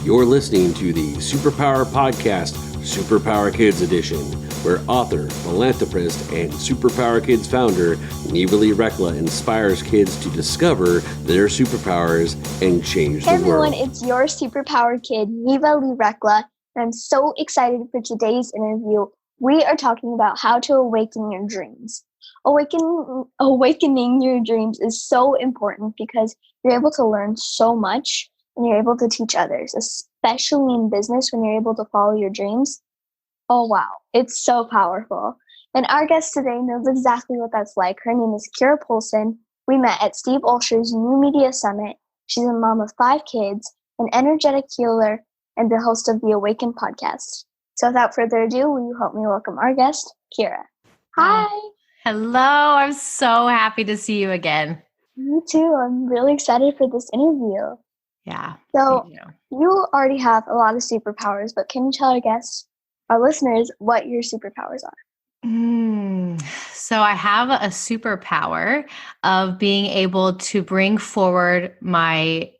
You're listening to the Superpower Podcast, Superpower Kids Edition, where author, philanthropist, and Superpower Kids founder Neva Lee Recla inspires kids to discover their superpowers and change the world. Hey everyone, it's your superpower kid, Neva Lee Recla, and I'm so excited for today's interview. We are talking about how to awaken your dreams. Awakening your dreams is so important because you're able to learn so much and you're able to teach others, especially in business when you're able to follow your dreams. Oh, wow. It's so powerful. And our guest today knows exactly what that's like. Her name is Keira Poulsen. We met at Steve Olsher's New Media Summit. She's a mom of 5 kids, an energetic healer, and the host of the Awaken podcast. So without further ado, will you help me welcome our guest, Kiera? Hi. Hello. I'm so happy to see you again. Me too. I'm really excited for this interview. Yeah. So you already have a lot of superpowers, but can you tell our guests, our listeners, what your superpowers are? So I have a superpower of being able to bring forward my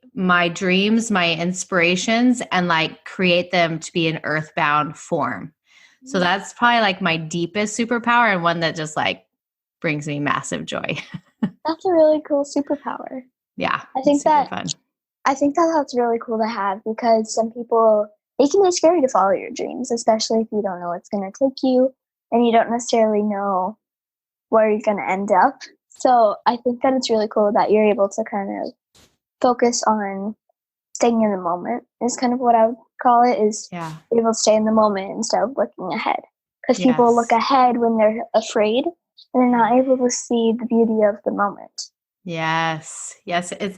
dreams, my inspirations, and like create them to be an earthbound form. So that's probably like my deepest superpower and one that just like brings me massive joy. That's a really cool superpower. Yeah. I think fun. I think that's really cool to have because some people, it can be scary to follow your dreams, especially if you don't know what's going to take you and you don't necessarily know where you're going to end up. So I think that it's really cool that you're able to kind of focus on staying in the moment is kind of what I would call it, is able to stay in the moment instead of looking ahead. Because people look ahead when they're afraid and they're not able to see the beauty of the moment. Yes.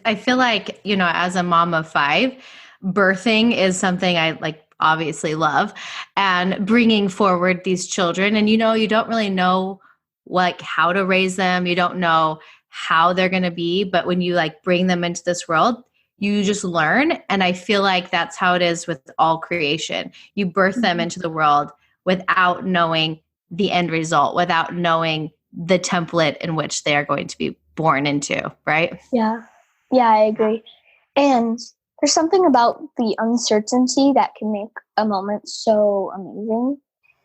I feel like, as a mom of 5, birthing is something I like obviously love, and bringing forward these children. And, you don't really know like how to raise them. You don't know how they're going to be, but when you like bring them into this world, you just learn. And I feel like that's how it is with all creation. You birth them into the world without knowing the end result, without knowing the template in which they are going to be born into, right? Yeah, I agree. And there's something about the uncertainty that can make a moment so amazing,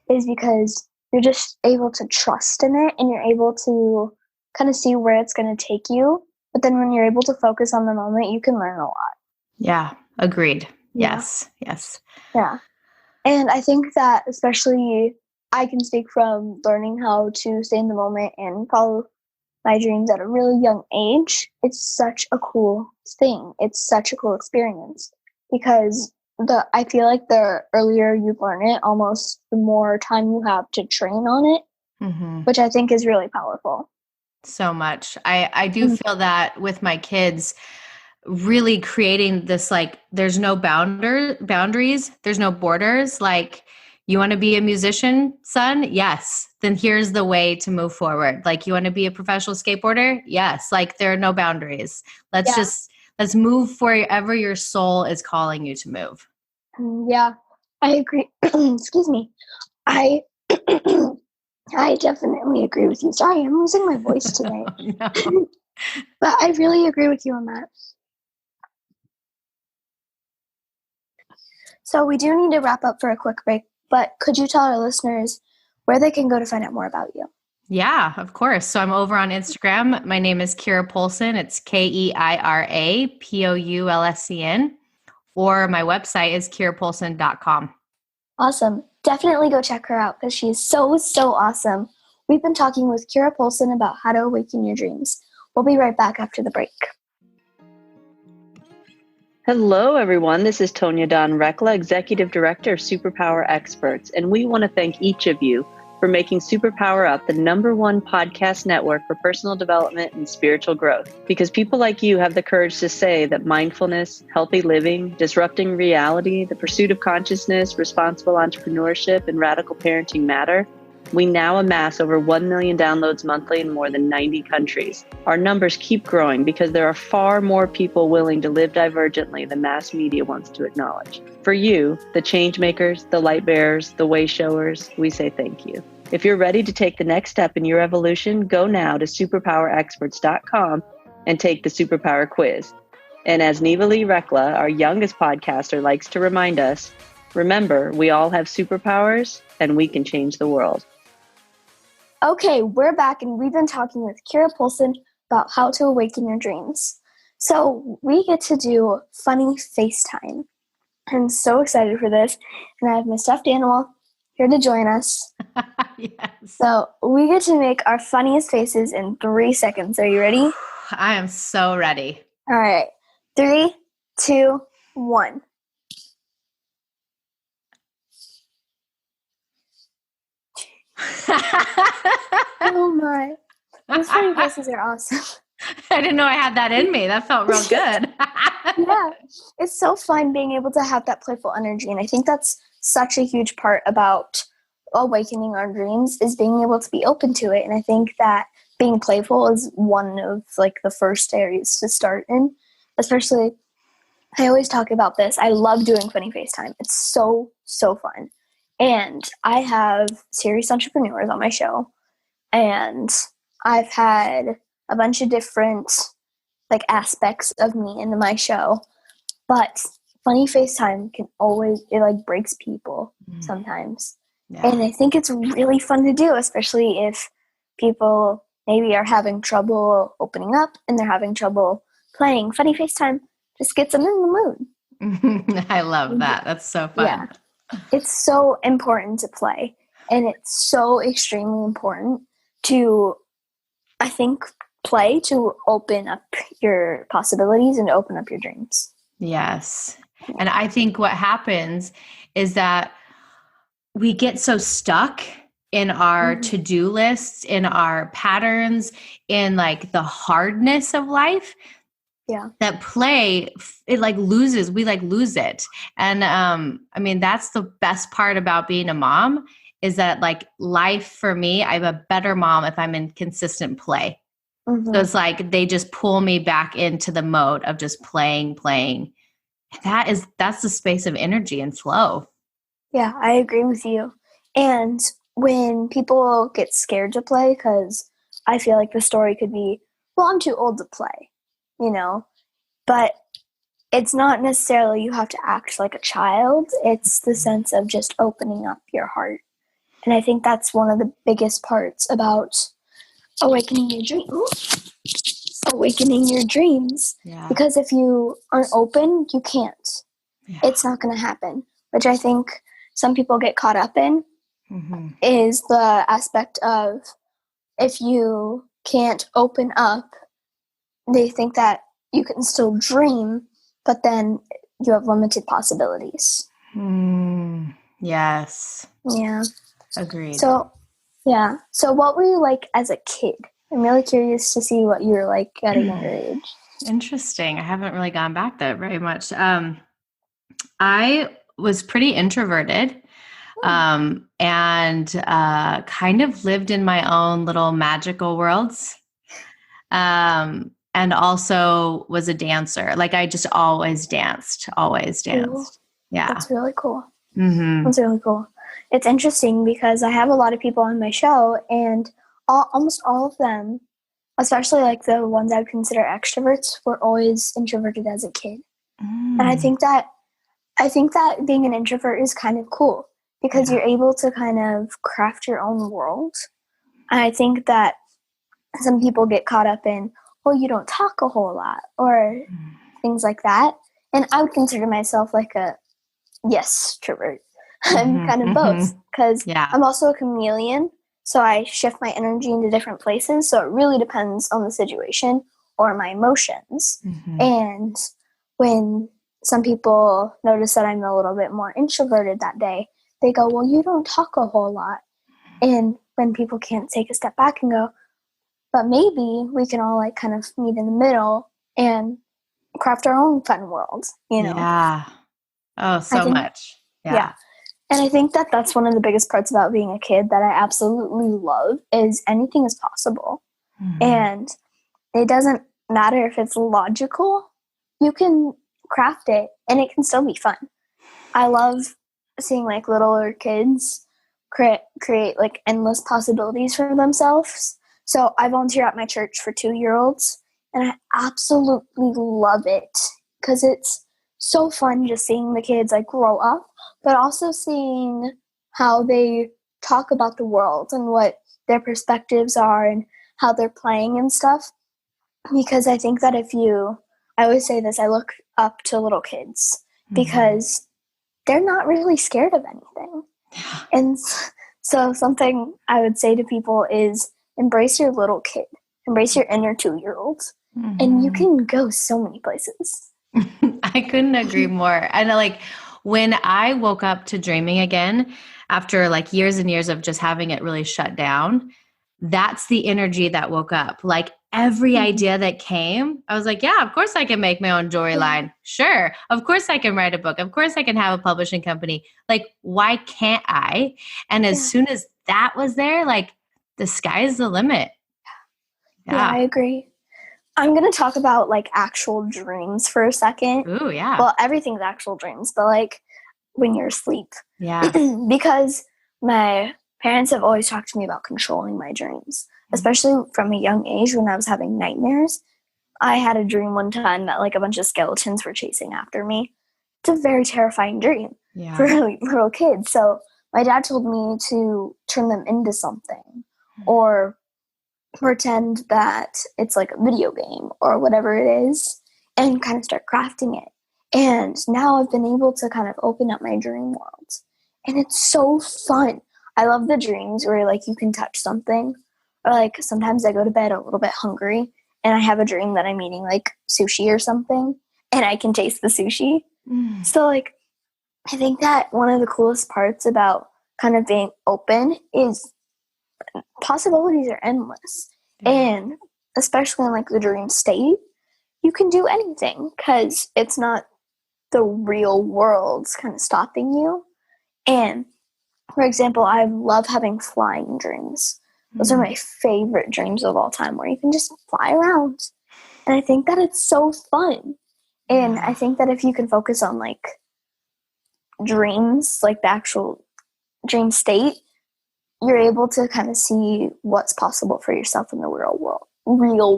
is because you're just able to trust in it and you're able to kind of see where it's going to take you. But then when you're able to focus on the moment, you can learn a lot. Yeah, agreed. Yeah. Yes. Yeah. And I think that especially I can speak from learning how to stay in the moment and follow my dreams at a really young age. It's such a cool thing. It's such a cool experience because I feel like the earlier you learn it, almost the more time you have to train on it, which I think is really powerful. So much. I do feel that with my kids, really creating this, like, there's no boundaries, there's no borders. Like, you want to be a musician, son? Yes. Then here's the way to move forward. Like, you want to be a professional skateboarder? Yes. Like, there are no boundaries. Let's move wherever your soul is calling you to move. Yeah, I agree. Excuse me. I definitely agree with you. Sorry, I'm losing my voice today. No. But I really agree with you on that. So we do need to wrap up for a quick break, but could you tell our listeners where they can go to find out more about you? Yeah, of course. So I'm over on Instagram. My name is Keira Poulsen. It's Keira Poulsen. Or my website is keirapoulsen.com. Awesome. Definitely go check her out because she's so, so awesome. We've been talking with Keira Poulsen about how to awaken your dreams. We'll be right back after the break. Hello, everyone. This is Tonya Dawn Recla, Executive Director of Superpower Experts, and we want to thank each of you for making Superpower Up the #1 podcast network for personal development and spiritual growth. Because people like you have the courage to say that mindfulness, healthy living, disrupting reality, the pursuit of consciousness, responsible entrepreneurship, and radical parenting matter. We now amass over 1 million downloads monthly in more than 90 countries. Our numbers keep growing because there are far more people willing to live divergently than mass media wants to acknowledge. For you, the change makers, the light bearers, the way showers, we say thank you. If you're ready to take the next step in your evolution, go now to superpowerexperts.com and take the Superpower quiz. And as Neva Lee Recla, our youngest podcaster, likes to remind us, remember, we all have superpowers and we can change the world. Okay, we're back and we've been talking with Keira Poulsen about how to awaken your dreams. So we get to do funny FaceTime. I'm so excited for this. And I have my stuffed animal here to join us. Yes. So we get to make our funniest faces in 3 seconds. Are you ready? I am so ready. All right. 3, 2, 1. Oh my. Those funny faces are awesome. I didn't know I had that in me. That felt real good. Yeah. It's so fun being able to have that playful energy. And I think that's such a huge part about awakening our dreams is being able to be open to it. And I think that being playful is one of like the first areas to start in. Especially, I always talk about this. I love doing funny FaceTime. It's so, so fun. And I have serious entrepreneurs on my show. And I've had a bunch of different like aspects of me in my show. But funny FaceTime can always, it like breaks people sometimes. Yeah. And I think it's really fun to do, especially if people maybe are having trouble opening up and they're having trouble playing. Funny FaceTime just gets them in the mood. I love that. That's so fun. Yeah. It's so important to play. And it's so extremely important to, I think, play to open up your possibilities and open up your dreams. Yes. And I think what happens is that we get so stuck in our to-do lists, in our patterns, in like the hardness of life. Yeah. That play, it like loses, we like lose it. And I mean, that's the best part about being a mom is that like life for me, I'm a better mom if I'm in consistent play. So it's like they just pull me back into the mode of just playing. That's the space of energy and flow. Yeah, I agree with you. And when people get scared to play, because I feel like the story could be, well, I'm too old to play, you know, but it's not necessarily you have to act like a child. It's the sense of just opening up your heart. And I think that's one of the biggest parts about awakening your dreams. Yeah. Because if you aren't open, you can't. Yeah. It's not going to happen, which I think some people get caught up in is the aspect of if you can't open up, they think that you can still dream, but then you have limited possibilities. Yes. Yeah. Agreed. So, yeah. So what were you like as a kid? I'm really curious to see what you were like at a younger age. Interesting. I haven't really gone back there very much. I was pretty introverted and kind of lived in my own little magical worlds. And also was a dancer. Like I just always danced. Cool. Yeah. That's really cool. That's really cool. It's interesting because I have a lot of people on my show and almost all of them, especially like the ones I would consider extroverts, were always introverted as a kid. And I think that being an introvert is kind of cool because you're able to kind of craft your own world. And I think that some people get caught up in, well, you don't talk a whole lot or things like that. And I would consider myself like a yes-trovert. I'm kind of both because I'm also a chameleon. So I shift my energy into different places. So it really depends on the situation or my emotions. And when some people notice that I'm a little bit more introverted that day, they go, well, you don't talk a whole lot. And when people can't take a step back and go, but maybe we can all like kind of meet in the middle and craft our own fun world, you know? Yeah. Oh, so much. Yeah. And I think that that's one of the biggest parts about being a kid that I absolutely love is anything is possible. And it doesn't matter if it's logical, you can craft it and it can still be fun. I love seeing like littler kids create like endless possibilities for themselves. So I volunteer at my church for 2-year-olds and I absolutely love it. because it's so fun just seeing the kids like grow up, but also seeing how they talk about the world and what their perspectives are and how they're playing and stuff. Because I think that I always say this, I look up to little kids because they're not really scared of anything. And so something I would say to people is embrace your little kid, embrace your inner 2-year-old, and you can go so many places. I couldn't agree more. And like when I woke up to dreaming again, after like years and years of just having it really shut down, that's the energy that woke up. Like every idea that came, I was like, yeah, of course I can make my own jewelry line. Sure. Of course I can write a book. Of course I can have a publishing company. Like, why can't I? And as soon as that was there, like the sky's the limit. Yeah, I agree. I'm going to talk about like actual dreams for a second. Ooh, yeah. Well, everything's actual dreams, but like when you're asleep. Yeah. Because my parents have always talked to me about controlling my dreams, especially from a young age when I was having nightmares. I had a dream one time that like a bunch of skeletons were chasing after me. It's a very terrifying dream for little kids. So my dad told me to turn them into something or pretend that it's like a video game or whatever it is and kind of start crafting it. And now I've been able to kind of open up my dream world. And it's so fun. I love the dreams where like you can touch something. Or like sometimes I go to bed a little bit hungry and I have a dream that I'm eating like sushi or something and I can taste the sushi. So like I think that one of the coolest parts about kind of being open is possibilities are endless. And especially in like the dream state, you can do anything because it's not the real world kind of stopping you. And for example, I love having flying dreams. Those are my favorite dreams of all time, where you can just fly around. And I think that it's so fun. And I think that if you can focus on like dreams, like the actual dream state, you're able to kind of see what's possible for yourself in the real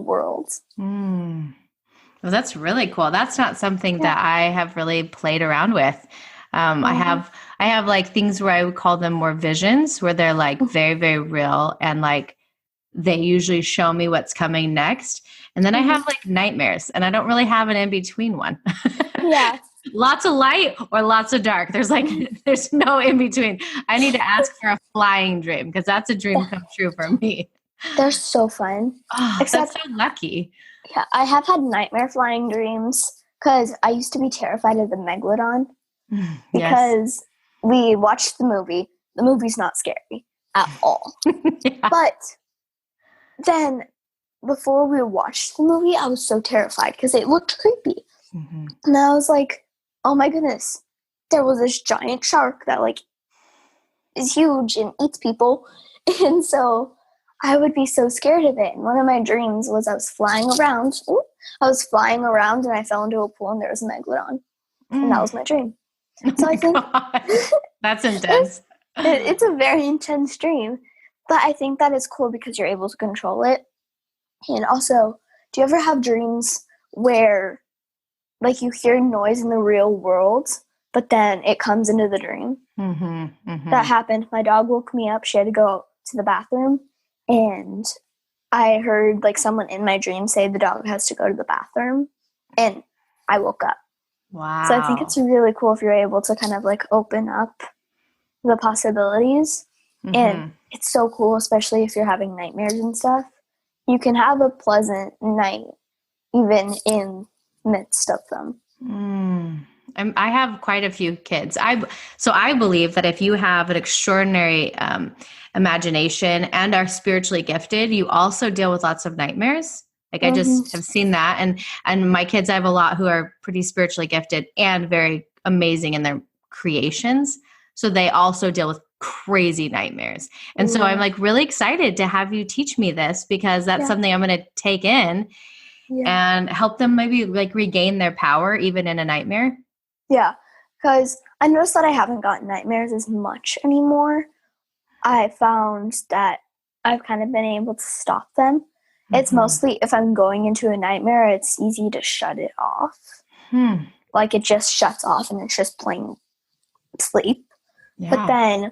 world. Well, that's really cool. That's not something that I have really played around with. I have like things where I would call them more visions, where they're like very, very real. And like, they usually show me what's coming next. And then I have like nightmares, and I don't really have an in-between one. Yeah. Lots of light or lots of dark. There's no in between. I need to ask for a flying dream because that's a dream come true for me. They're so fun. Oh, that's so lucky. Yeah, I have had nightmare flying dreams because I used to be terrified of the megalodon because we watched the movie. The movie's not scary at all. But then before we watched the movie, I was so terrified because it looked creepy. And I was like, oh my goodness, there was this giant shark that like is huge and eats people. And so I would be so scared of it. And one of my dreams was I was flying around. And I fell into a pool and there was a megalodon. And that was my dream. So I think that's intense. It's a very intense dream. But I think that is cool because you're able to control it. And also, do you ever have dreams where like you hear noise in the real world, but then it comes into the dream? That happened. My dog woke me up. She had to go to the bathroom. And I heard like someone in my dream say the dog has to go to the bathroom. And I woke up. Wow. So I think it's really cool if you're able to kind of like open up the possibilities. And it's so cool, especially if you're having nightmares and stuff. You can have a pleasant night even in midst of them. I have quite a few kids. So I believe that if you have an extraordinary imagination and are spiritually gifted, you also deal with lots of nightmares. Like I just have seen that. And my kids, I have a lot who are pretty spiritually gifted and very amazing in their creations. So they also deal with crazy nightmares. And so I'm like really excited to have you teach me this because that's something I'm going to take in and help them maybe like regain their power even in a nightmare. Yeah, because I noticed that I haven't gotten nightmares as much anymore. I found that I've kind of been able to stop them. It's mostly if I'm going into a nightmare, it's easy to shut it off. Like it just shuts off and it's just plain sleep. Yeah. But then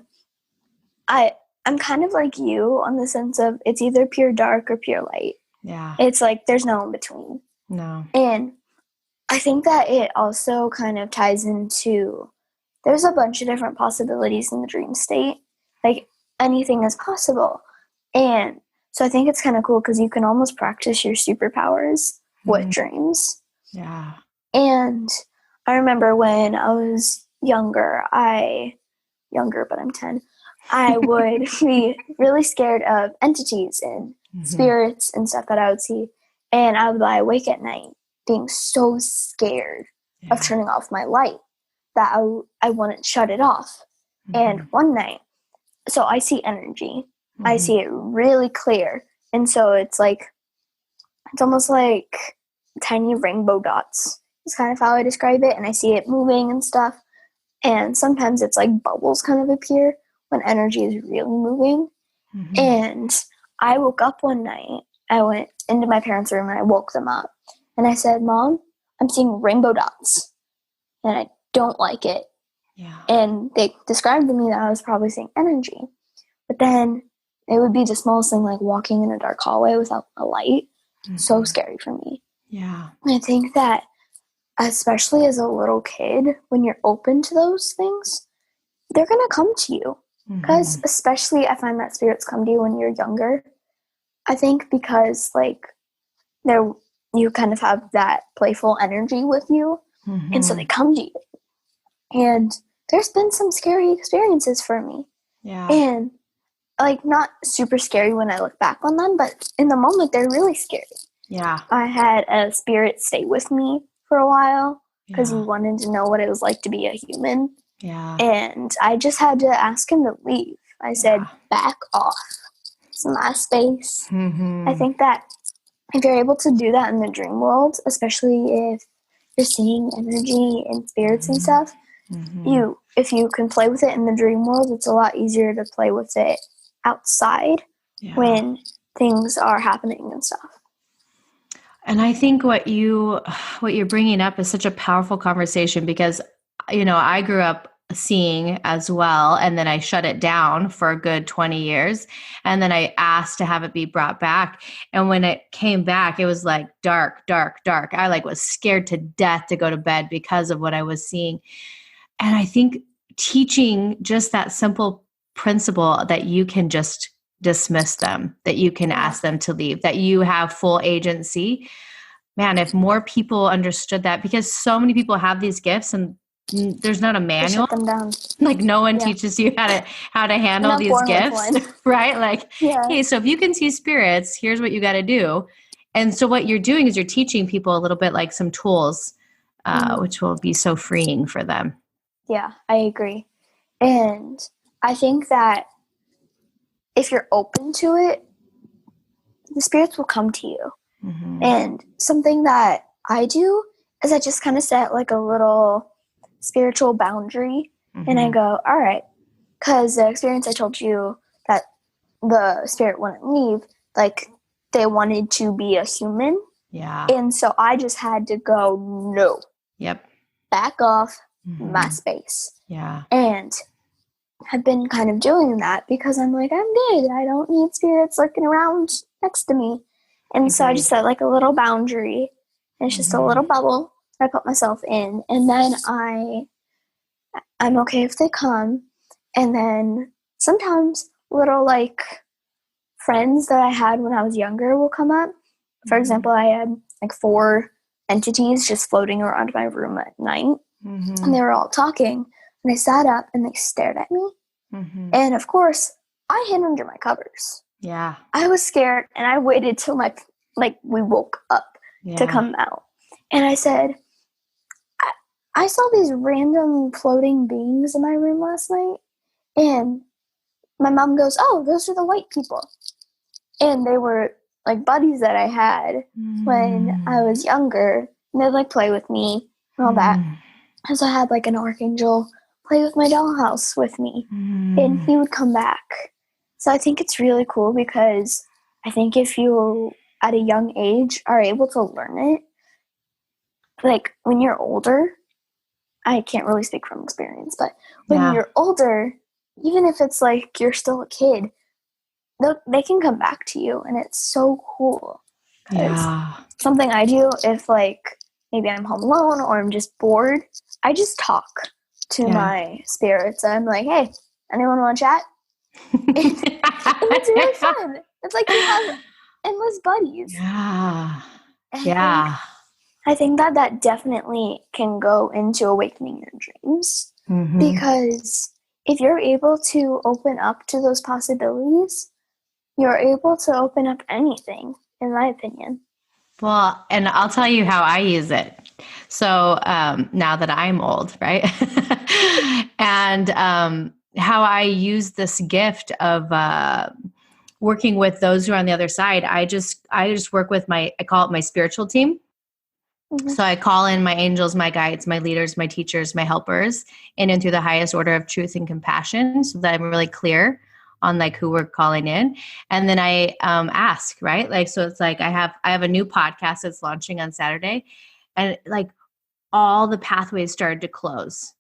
I'm kind of like you on the sense of it's either pure dark or pure light. Yeah. It's like there's no in between. No. And I think that it also kind of ties into there's a bunch of different possibilities in the dream state. Like anything is possible. And so I think it's kind of cool because you can almost practice your superpowers with dreams. Yeah. And I remember when I was younger, but I'm 10, I would be really scared of entities and spirits and stuff that I would see. And I would lie awake at night being so scared of turning off my light that I wouldn't shut it off. And one night, so I see energy. I see it really clear. And so it's almost like tiny rainbow dots is kind of how I describe it. And I see it moving and stuff. And sometimes it's like bubbles kind of appear when energy is really moving. And I woke up one night. I went into my parents' room and I woke them up. And I said, Mom, I'm seeing rainbow dots. And I don't like it. Yeah. And they described to me that I was probably seeing energy. But then it would be the smallest thing, like walking in a dark hallway without a light. So scary for me. Yeah. And I think that especially as a little kid, when you're open to those things, they're going to come to you. Because especially I find that spirits come to you when you're younger. I think because you kind of have that playful energy with you. And so they come to you. And there's been some scary experiences for me. Yeah. And not super scary when I look back on them, but in the moment they're really scary. Yeah. I had a spirit stay with me for a while because he wanted to know what it was like to be a human. Yeah. And I just had to ask him to leave. I said, back off. It's my space. I think that if you're able to do that in the dream world, especially if you're seeing energy and spirits and stuff, if you can play with it in the dream world, it's a lot easier to play with it outside when things are happening and stuff. And I think what you're bringing up is such a powerful conversation because, I grew up seeing as well, and then I shut it down for a good 20 years. And then I asked to have it be brought back. And when it came back, it was like dark, dark, dark. I was scared to death to go to bed because of what I was seeing. And I think teaching just that simple principle that you can just dismiss them, that you can ask them to leave, that you have full agency. Man, if more people understood that, because so many people have these gifts and there's not a manual. Shut them down. No one teaches you how to handle these gifts, right? Hey, so if you can see spirits, here's what you got to do. And so what you're doing is you're teaching people a little bit like some tools, which will be so freeing for them. Yeah, I agree. And I think that if you're open to it, the spirits will come to you. And something that I do is I just kind of set a little spiritual boundary and I go, all right, because the experience I told you that the spirit wouldn't leave, they wanted to be a human. Yeah. And so I just had to go, no. Yep. Back off my space. Yeah. And I've been kind of doing that because I'm I'm good. I don't need spirits lurking around next to me. And so I just set a little boundary. And it's just a little bubble I put myself in. And then I'm okay if they come. And then sometimes little friends that I had when I was younger will come up. For example, I had 4 entities just floating around my room at night. And they were all talking. And I sat up and they stared at me. And of course, I hid under my covers. Yeah. I was scared and I waited till we woke up to come out. And I said, I saw these random floating beings in my room last night. And my mom goes, oh, those are the white people. And they were buddies that I had when I was younger. And they'd play with me and all that. And so I had an archangel play with my dollhouse with me. And he would come back. So I think it's really cool because I think if you, at a young age, are able to learn it, like when you're older, I can't really speak from experience, but when Yeah. you're older, even if it's like you're still a kid, they can come back to you, and it's so cool. Yeah. Something I do if like maybe I'm home alone or I'm just bored, I just talk to my spirits. I'm like, hey, anyone want to chat? And it's really fun. It's like you have endless buddies. Yeah. And Yeah. I think that definitely can go into awakening your dreams, Mm-hmm. because if you're able to open up to those possibilities, you're able to open up anything, in my opinion. Well, and I'll tell you how I use it. So now that I'm old, right? And how I use this gift of working with those who are on the other side. I just work with I call it my spiritual team. Mm-hmm. So I call in my angels, my guides, my leaders, my teachers, my helpers, and through the highest order of truth and compassion, so that I'm really clear on like who we're calling in. And then I ask, right? Like, so it's like I have a new podcast that's launching on Saturday, and like all the pathways started to close.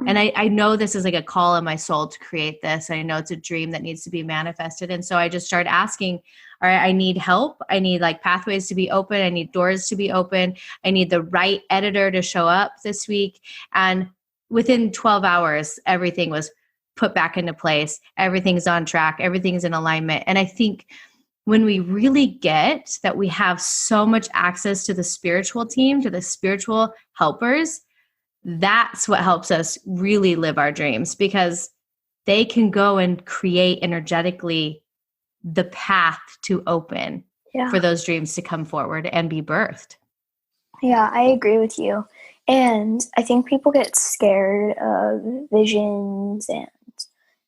And I know this is like a call in my soul to create this. I know it's a dream that needs to be manifested. And so I just started asking, all right, I need help. I need like pathways to be open. I need doors to be open. I need the right editor to show up this week. And within 12 hours, everything was put back into place. Everything's on track. Everything's in alignment. And I think when we really get that we have so much access to the spiritual team, to the spiritual helpers, that's what helps us really live our dreams, because they can go and create energetically the path to open for those dreams to come forward and be birthed. Yeah, I agree with you. And I think people get scared of visions and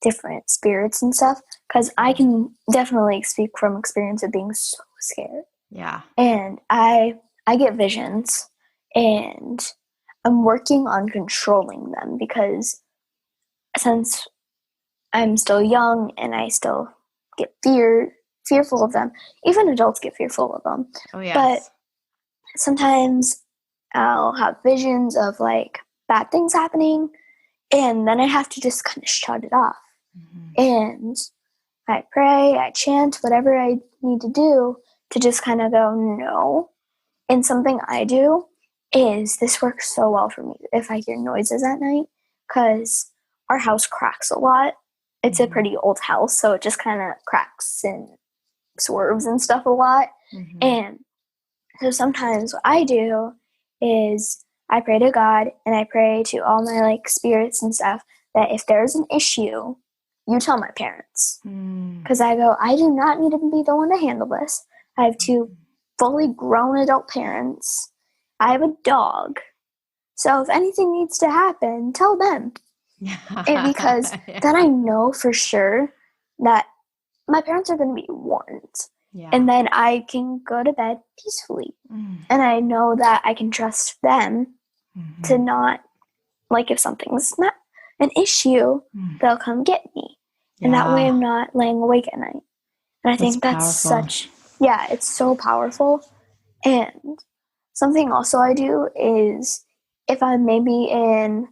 different spirits and stuff, because I can definitely speak from experience of being so scared. Yeah. And I get visions, and I'm working on controlling them, because since I'm still young and I still get fearful of them, even adults get fearful of them. Oh, yes. But sometimes I'll have visions of like bad things happening, and then I have to just kind of shut it off. Mm-hmm. And I pray, I chant, whatever I need to do to just kind of go, no. And something I do is, this works so well for me if I hear noises at night, because our house cracks a lot. It's a pretty old house, so it just kind of cracks and swerves and stuff a lot. Mm-hmm. And so sometimes what I do is I pray to God, and I pray to all my like spirits and stuff that if there's an issue, you tell my parents. Because I go, I do not need to be the one to handle this. I have two fully grown adult parents. I have a dog. So if anything needs to happen, tell them. And because then I know for sure that my parents are going to be warned. Yeah. And then I can go to bed peacefully. And I know that I can trust them to not, like if something's not an issue, they'll come get me. And that way I'm not laying awake at night. And I think that's such, it's so powerful. And something also I do is, if I'm maybe in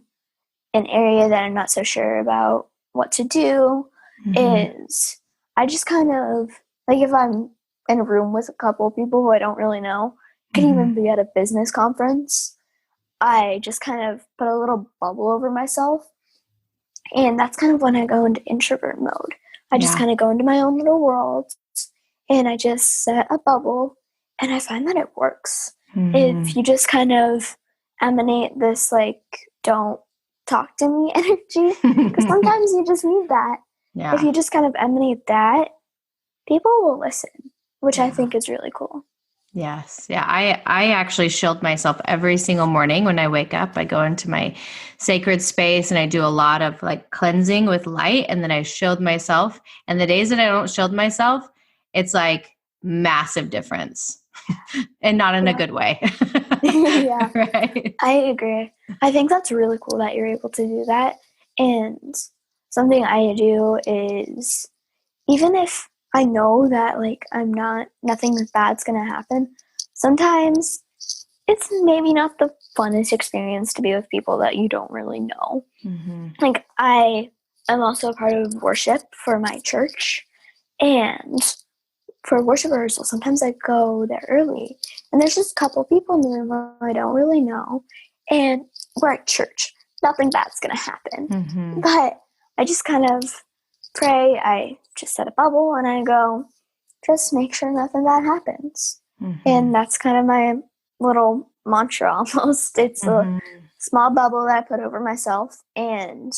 an area that I'm not so sure about what to do, is I just kind of, like if I'm in a room with a couple of people who I don't really know, could even be at a business conference, I just kind of put a little bubble over myself. And that's kind of when I go into introvert mode. I just kind of go into my own little world, and I just set a bubble, and I find that it works. If you just kind of emanate this, like, don't talk to me energy, because sometimes you just need that. If you just kind of emanate that, people will listen, which I think is really cool. Yes. Yeah. I actually shield myself every single morning when I wake up. I go into my sacred space and I do a lot of like cleansing with light, and then I shield myself. And the days that I don't shield myself, it's like massive difference and not in a good way. Yeah. Right. I agree. I think that's really cool that you're able to do that. And something I do is, even if I know that like nothing bad's going to happen, sometimes it's maybe not the funnest experience to be with people that you don't really know. Mm-hmm. Like, I am also a part of worship for my church, and for worship rehearsal, sometimes I go there early, and there's just a couple people in the room who I don't really know, and we're at church. Nothing bad's gonna happen. Mm-hmm. But I just kind of pray. I just set a bubble, and I go, just make sure nothing bad happens. Mm-hmm. And that's kind of my little mantra almost. It's a small bubble that I put over myself. And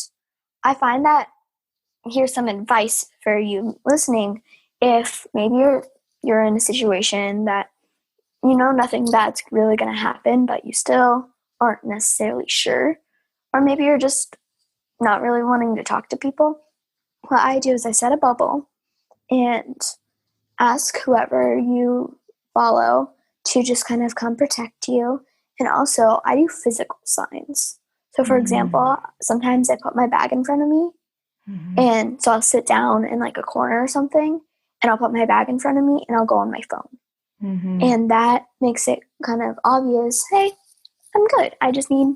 I find that, here's some advice for you listening. If maybe you're in a situation that you know nothing bad's really going to happen, but you still aren't necessarily sure, or maybe you're just not really wanting to talk to people, what I do is I set a bubble and ask whoever you follow to just kind of come protect you. And also, I do physical signs. So, for example, sometimes I put my bag in front of me, and so I'll sit down in like a corner or something, and I'll put my bag in front of me, and I'll go on my phone. And that makes it kind of obvious, hey, I'm good. I just need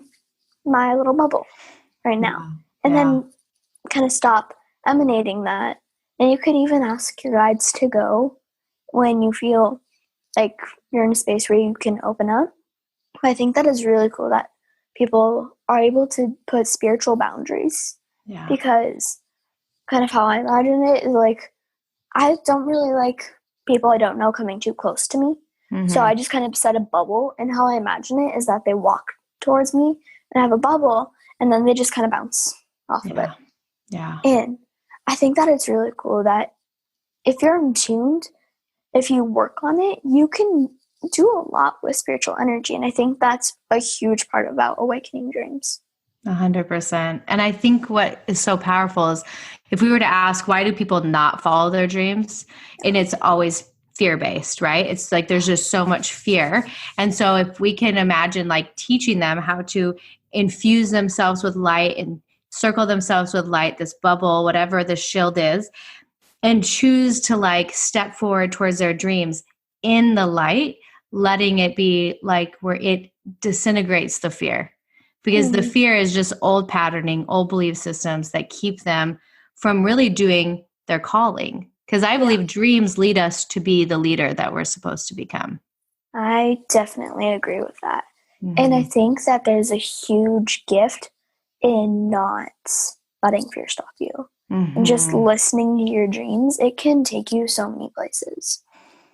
my little bubble right now. And then kind of stop emanating that. And you could even ask your guides to go when you feel like you're in a space where you can open up. But I think that is really cool that people are able to put spiritual boundaries. Yeah. Because kind of how I imagine it is like, I don't really like people I don't know coming too close to me. So I just kind of set a bubble, and how I imagine it is that they walk towards me and I have a bubble, and then they just kind of bounce off of it. Yeah. And I think that it's really cool that if you're in tuned, if you work on it, you can do a lot with spiritual energy. And I think that's a huge part about awakening dreams. 100%. And I think what is so powerful is if we were to ask, why do people not follow their dreams? And it's always fear-based, right? It's like there's just so much fear. And so if we can imagine like teaching them how to infuse themselves with light and circle themselves with light, this bubble, whatever the shield is, and choose to like step forward towards their dreams in the light, letting it be like where it disintegrates the fear. Because the fear is just old patterning, old belief systems that keep them from really doing their calling. Because I believe dreams lead us to be the leader that we're supposed to become. I definitely agree with that. And I think that there's a huge gift in not letting fear stop you. And just listening to your dreams, it can take you so many places.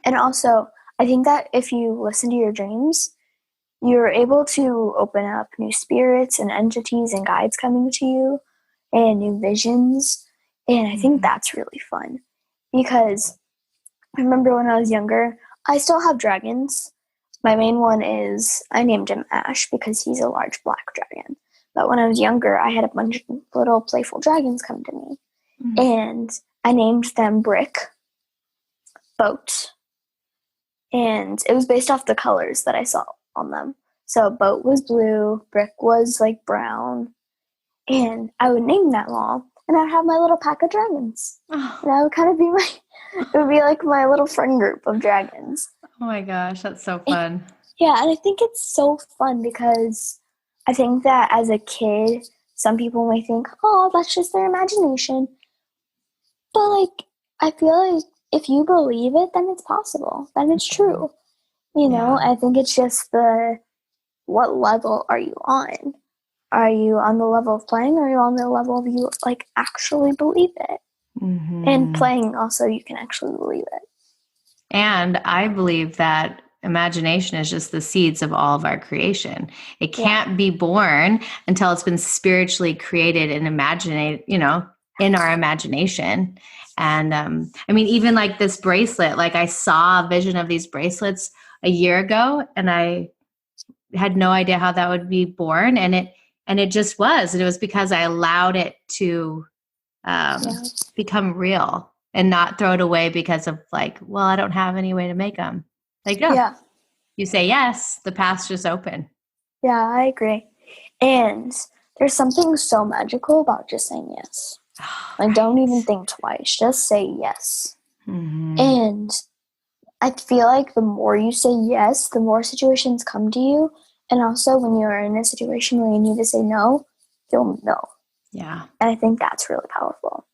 And also, I think that if you listen to your dreams, you're able to open up new spirits and entities and guides coming to you and new visions. And I think that's really fun. Because I remember when I was younger, I still have dragons. My main one is, I named him Ash because he's a large black dragon. But when I was younger, I had a bunch of little playful dragons come to me. And I named them Brick, Boat, and it was based off the colors that I saw on them. So Boat was blue, Brick was like brown, and I would name them all, and I'd have my little pack of dragons. And that would kind of be it would be like my little friend group of dragons. Oh my gosh, that's so fun. Yeah, and I think it's so fun because I think that as a kid, some people may think, oh, that's just their imagination. But, like, I feel like if you believe it, then it's possible. Then it's true. You know, I think it's just what level are you on? Are you on the level of playing, or are you on the level of you, like, actually believe it? And playing also, you can actually believe it. And I believe that imagination is just the seeds of all of our creation. It can't be born until it's been spiritually created and imagined, in our imagination. And I mean, even like this bracelet, like I saw a vision of these bracelets a year ago, and I had no idea how that would be born. And it just was. And it was because I allowed it to become real and not throw it away because of like, well, I don't have any way to make them. Like, no, you say yes, the path's just open. Yeah, I agree. And there's something so magical about just saying yes. Like, don't even think twice. Just say yes. And I feel like the more you say yes, the more situations come to you. And also when you're in a situation where you need to say no, you'll know. Yeah. And I think that's really powerful.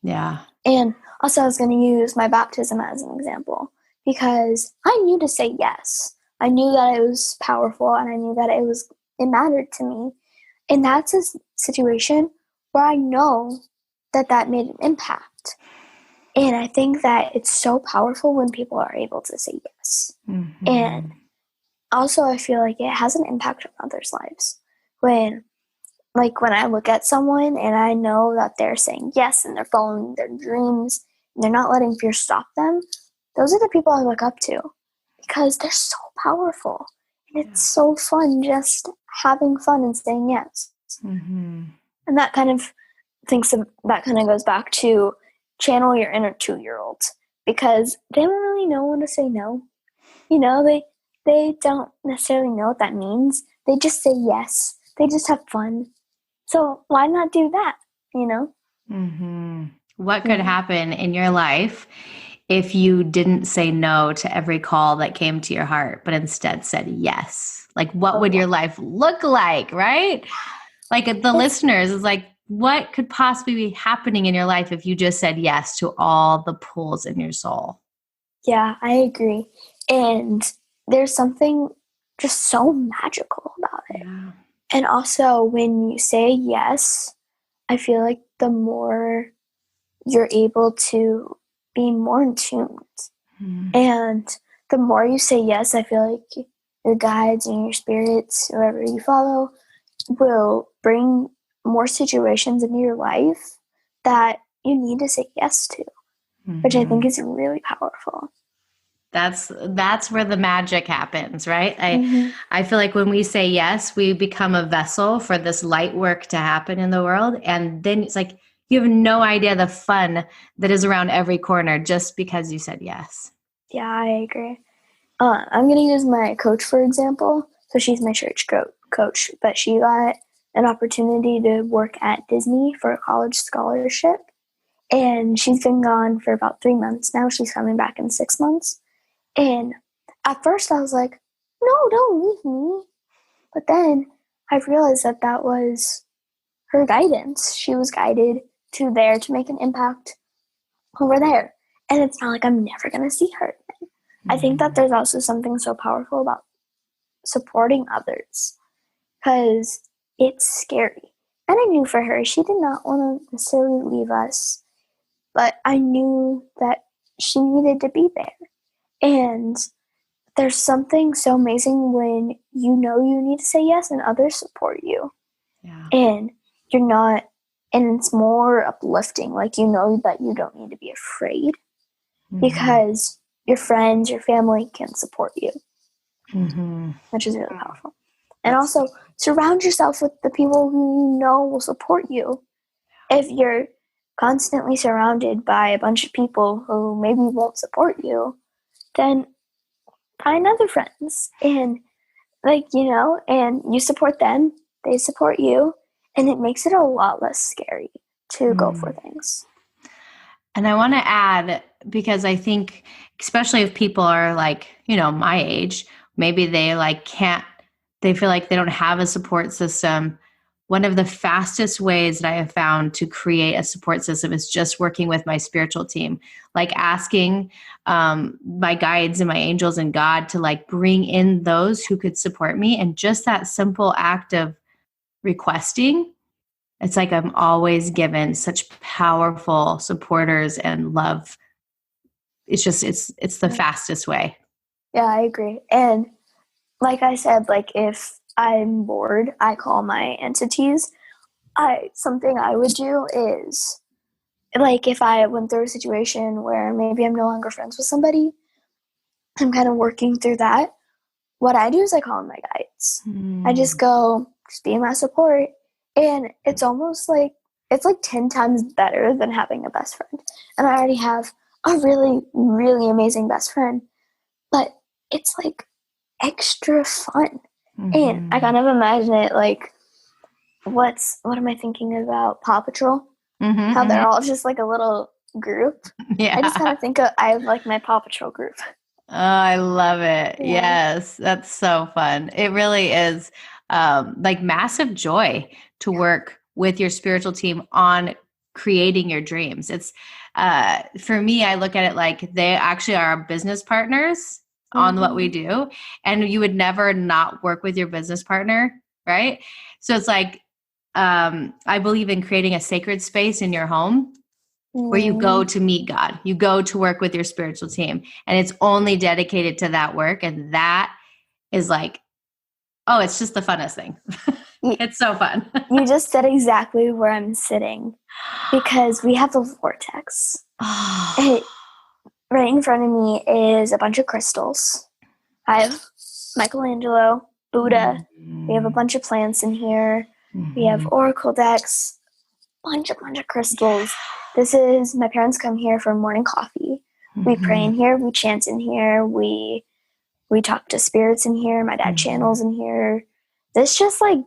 Yeah. And also I was going to use my baptism as an example because I knew to say yes. I knew that it was powerful and I knew that it mattered to me. And that's a situation where I know that made an impact. And I think that it's so powerful when people are able to say yes. Mm-hmm. And also I feel like it has an impact on others' lives. When I look at someone and I know that they're saying yes and they're following their dreams and they're not letting fear stop them, those are the people I look up to because they're so powerful. And it's so fun just having fun and saying yes. Mm-hmm. And that kind of goes back to channel your inner 2-year-old because they don't really know when to say no. You know, they don't necessarily know what that means. They just say yes. They just have fun. So why not do that, you know? Mm-hmm. What could happen in your life if you didn't say no to every call that came to your heart, but instead said yes? Like, what would your life look like, right? Like the listeners is like, what could possibly be happening in your life if you just said yes to all the pulls in your soul? Yeah, I agree. And there's something just so magical about it. Yeah. And also when you say yes, I feel like the more you're able to be more in tune. And the more you say yes, I feel like your guides and your spirits, whoever you follow, will bring more situations into your life that you need to say yes to, which I think is really powerful. That's where the magic happens, right? I feel like when we say yes, we become a vessel for this light work to happen in the world. And then it's like, you have no idea the fun that is around every corner just because you said yes. Yeah, I agree. I'm going to use my coach, for example. So she's my church coach, but she got an opportunity to work at Disney for a college scholarship. And she's been gone for about 3 months now. She's coming back in 6 months. And at first I was like, no, don't leave me. But then I realized that was her guidance. She was guided to there to make an impact over there. And it's not like I'm never going to see her again. I think that there's also something so powerful about supporting others because it's scary. And I knew for her, she did not want to necessarily leave us, but I knew that she needed to be there. And there's something so amazing when you know you need to say yes and others support you. Yeah. And you're not, and it's more uplifting. Like, you know that you don't need to be afraid because your friends, your family can support you, which is really powerful. And also surround yourself with the people who you know will support you. If you're constantly surrounded by a bunch of people who maybe won't support you, then find other friends and and you support them, they support you, and it makes it a lot less scary to go for things. And I want to add, because I think, especially if people are like, my age, maybe they they feel like they don't have a support system. One of the fastest ways that I have found to create a support system is just working with my spiritual team, like asking my guides and my angels and God to bring in those who could support me. And just that simple act of requesting, it's like I'm always given such powerful supporters and love. It's just, it's the fastest way. Yeah, I agree. And like I said, if I'm bored, I call my entities. Something I would do is, if I went through a situation where maybe I'm no longer friends with somebody, I'm kind of working through that. What I do is I call in my guides. I just go, just be my support. And it's almost it's 10 times better than having a best friend. And I already have a really, really amazing best friend. But it's extra fun. And I kind of imagine it what am I thinking about? Paw Patrol? How they're all just a little group. Yeah. I just kind of think I have my Paw Patrol group. I love it. Yeah. Yes, that's so fun. It really is like massive joy to work with your spiritual team on creating your dreams. It's for me, I look at it like they actually are our business partners on what we do, and you would never not work with your business partner, right? So it's like I believe in creating a sacred space in your home where you go to meet God, you go to work with your spiritual team, and it's only dedicated to that work. And that is like, oh, it's just the funnest thing. It's so fun. You just said exactly where I'm sitting because we have the vortex. Right in front of me is a bunch of crystals. I have Michelangelo, Buddha. We have a bunch of plants in here. We have oracle decks, bunch of crystals. This is, my parents come here for morning coffee. We pray in here, we chant in here, we talk to spirits in here, my dad channels in here. This is just like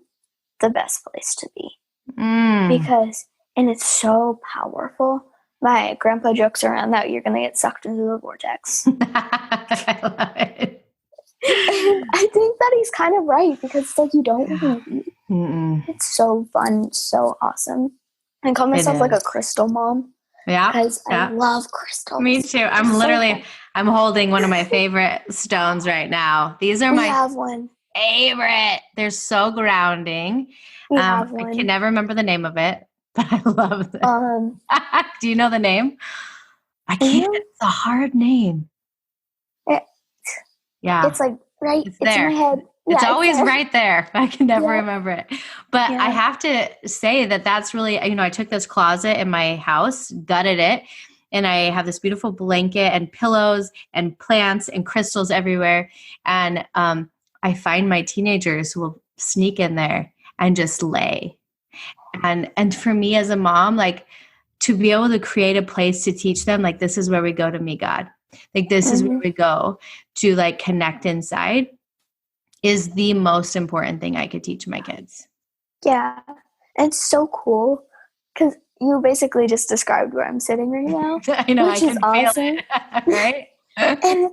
the best place to be. Because, and it's so powerful. My grandpa jokes around that you're going to get sucked into the vortex. I love it. And I think that he's kind of right because it's like you don't really It's so fun, so awesome. I call myself like a crystal mom. Yeah. Because I love crystals. Me too. I'm holding one of my favorite stones right now. These are my favorite. They're so grounding. I can never remember the name of it, but I love them. Do you know the name? I can't. It's a hard name. It's like it's there. In my head. It's always right there. I can never remember it. But I have to say that that's really, I took this closet in my house, gutted it, and I have this beautiful blanket and pillows and plants and crystals everywhere. And I find my teenagers will sneak in there and just lay. And for me as a mom, like to be able to create a place to teach them, like this is where we go to meet God. Like this is where we go to like connect inside is the most important thing I could teach my kids. Yeah. And it's so cool because you basically just described where I'm sitting right now. I know, which is awesome. Right? And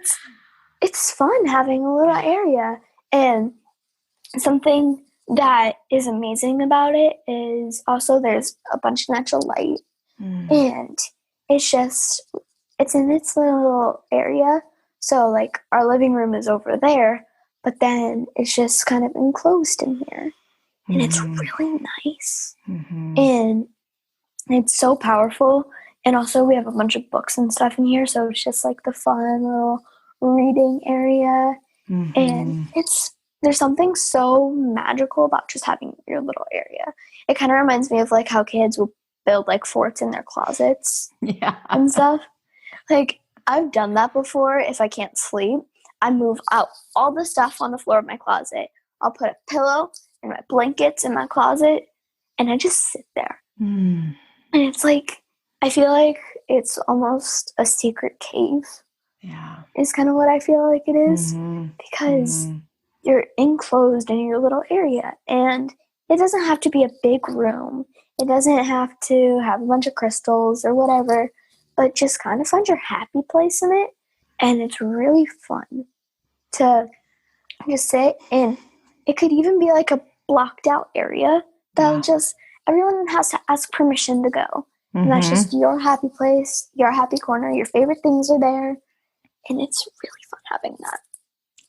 it's fun having a little area. And something that is amazing about it is also there's a bunch of natural light. And it's in its little area. So like our living room is over there. But then it's just kind of enclosed in here. And it's really nice. And it's so powerful. And also we have a bunch of books and stuff in here. So it's just like the fun little reading area. And there's something so magical about just having your little area. It kind of reminds me of like how kids will build like forts in their closets and stuff. Like I've done that before if I can't sleep. I move out all the stuff on the floor of my closet. I'll put a pillow and my blankets in my closet, and I just sit there. And it's like, I feel like it's almost a secret cave. Yeah. Is kind of what I feel like it is. Because you're enclosed in your little area. And it doesn't have to be a big room. It doesn't have to have a bunch of crystals or whatever. But just kind of find your happy place in it. And it's really fun to just sit in. It could even be like a blocked out area that just everyone has to ask permission to go. And that's just your happy place, your happy corner, your favorite things are there. And it's really fun having that.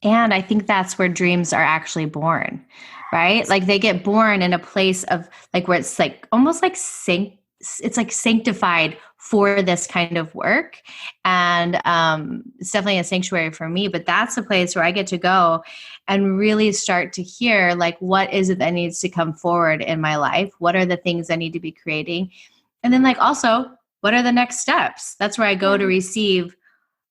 And I think that's where dreams are actually born, right? Like they get born in a place of like where it's like almost like it's like sanctified for this kind of work. And it's definitely a sanctuary for me, but that's a place where I get to go and really start to hear like, what is it that needs to come forward in my life? What are the things I need to be creating? And then like, also, what are the next steps? That's where I go to receive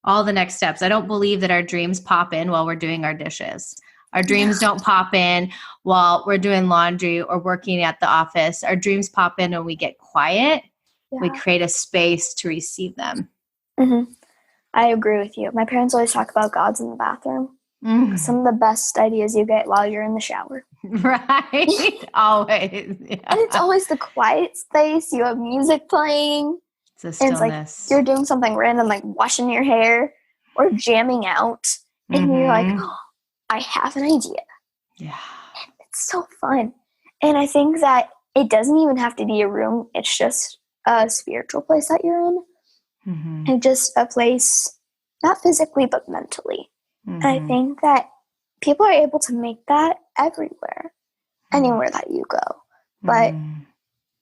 all the next steps. I don't believe that our dreams pop in while we're doing our dishes. Our dreams don't pop in while we're doing laundry or working at the office. Our dreams pop in when we get quiet. We create a space to receive them. I agree with you. My parents always talk about God's in the bathroom. Some of the best ideas you get while you're in the shower. Right. Always. Yeah. And it's always the quiet space. You have music playing. It's a stillness. And it's like you're doing something random, like washing your hair. or jamming out, and you're like, oh, I have an idea. Yeah. It's so fun. And I think that it doesn't even have to be a room. It's just a spiritual place that you're in. And just a place, not physically, but mentally. And I think that people are able to make that everywhere, anywhere that you go. But